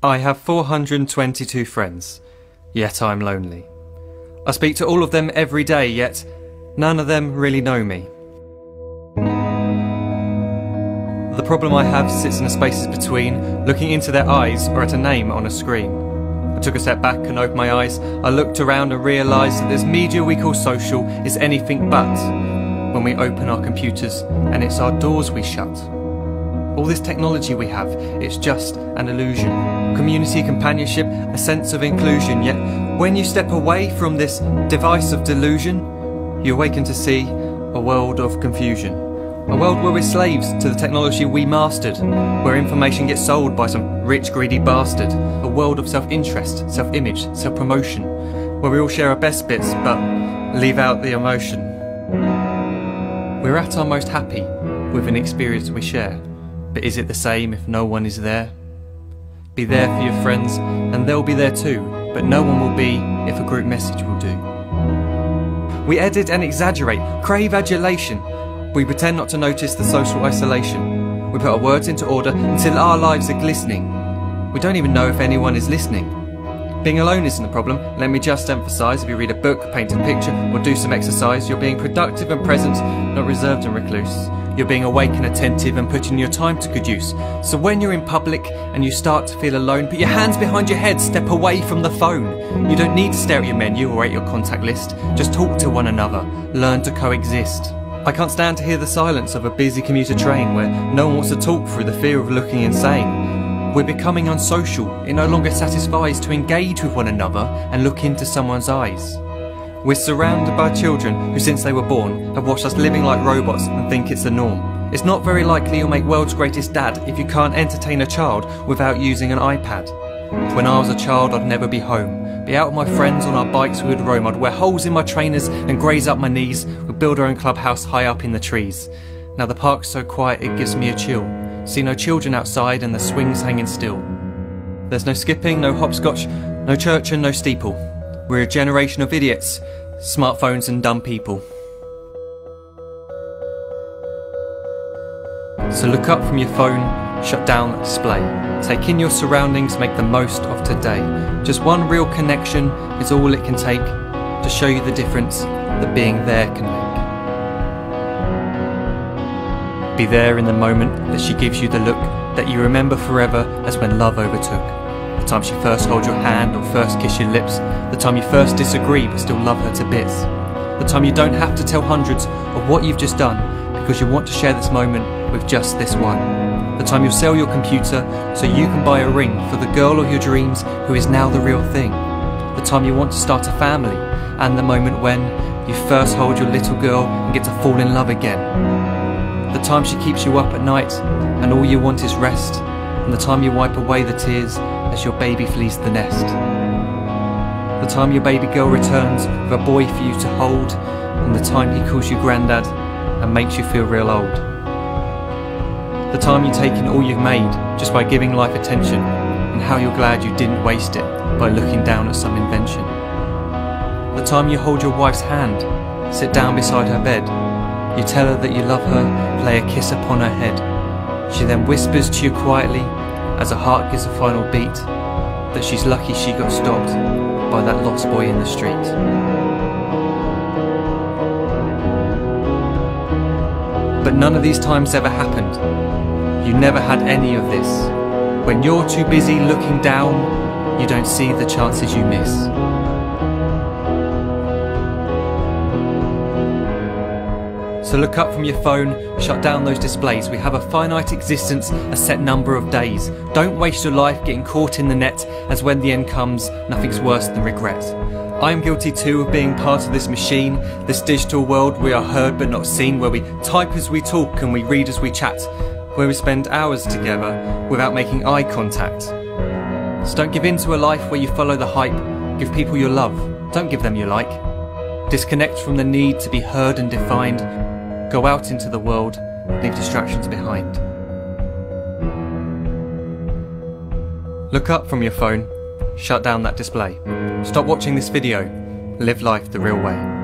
I have 422 friends, yet I'm lonely. I speak to all of them every day, yet none of them really know me. The problem I have sits in the spaces between looking into their eyes or at a name on a screen. I took a step back and opened my eyes. I looked around and realised that this media we call social is anything but when we open our computers and it's our doors we shut. All this technology we have, it's just an illusion. Community, companionship, a sense of inclusion. Yet when you step away from this device of delusion, you awaken to see a world of confusion. A world where we're slaves to the technology we mastered, where information gets sold by some rich, greedy bastard. A world of self-interest, self-image, self-promotion, where we all share our best bits but leave out the emotion. We're at our most happy with an experience we share. But is it the same if no one is there? Be there for your friends and they'll be there too, but no one will be if a group message will do. We edit and exaggerate, crave adulation. We pretend not to notice the social isolation. We put our words into order until our lives are glistening. We don't even know if anyone is listening. Being alone isn't a problem. Let me just emphasise, if you read a book, paint a picture or do some exercise, you're being productive and present, not reserved and recluse. You're being awake and attentive and putting your time to good use. So when you're in public and you start to feel alone, put your hands behind your head, step away from the phone. You don't need to stare at your menu or at your contact list. Just talk to one another. Learn to coexist. I can't stand to hear the silence of a busy commuter train where no one wants to talk through the fear of looking insane. We're becoming unsocial. It no longer satisfies to engage with one another and look into someone's eyes. We're surrounded by children who, since they were born, have watched us living like robots and think it's the norm. It's not very likely you'll make world's greatest dad if you can't entertain a child without using an iPad. When I was a child, I'd never be home. Be out with my friends on our bikes, we would roam. I'd wear holes in my trainers and graze up my knees. We'd build our own clubhouse high up in the trees. Now the park's so quiet it gives me a chill. See no children outside and the swings hanging still. There's no skipping, no hopscotch, no church and no steeple. We're a generation of idiots, smartphones and dumb people. So look up from your phone, shut down the display. Take in your surroundings, make the most of today. Just one real connection is all it can take to show you the difference that being there can make. Be there in the moment that she gives you the look that you remember forever as when love overtook. The time she first holds your hand or first kiss your lips. The time you first disagree but still love her to bits. The time you don't have to tell hundreds of what you've just done because you want to share this moment with just this one. The time you'll sell your computer so you can buy a ring for the girl of your dreams who is now the real thing. The time you want to start a family and the moment when you first hold your little girl and get to fall in love again. The time she keeps you up at night and all you want is rest. And the time you wipe away the tears as your baby flees the nest. The time your baby girl returns with a boy for you to hold, and the time he calls you granddad and makes you feel real old. The time you take in all you've made just by giving life attention, and how you're glad you didn't waste it by looking down at some invention. The time you hold your wife's hand, sit down beside her bed, you tell her that you love her, lay a kiss upon her head. She then whispers to you quietly, as her heart gives a final beat, that she's lucky she got stopped by that lost boy in the street. But none of these times ever happened. You never had any of this. When you're too busy looking down, you don't see the chances you miss. So look up from your phone, shut down those displays. We have a finite existence, a set number of days. Don't waste your life getting caught in the net, as when the end comes, nothing's worse than regret. I'm guilty too of being part of this machine, this digital world we are heard but not seen, where we type as we talk and we read as we chat, where we spend hours together without making eye contact. So don't give in to a life where you follow the hype. Give people your love, don't give them your like. Disconnect from the need to be heard and defined. Go out into the world, leave distractions behind. Look up from your phone, shut down that display. Stop watching this video, live life the real way.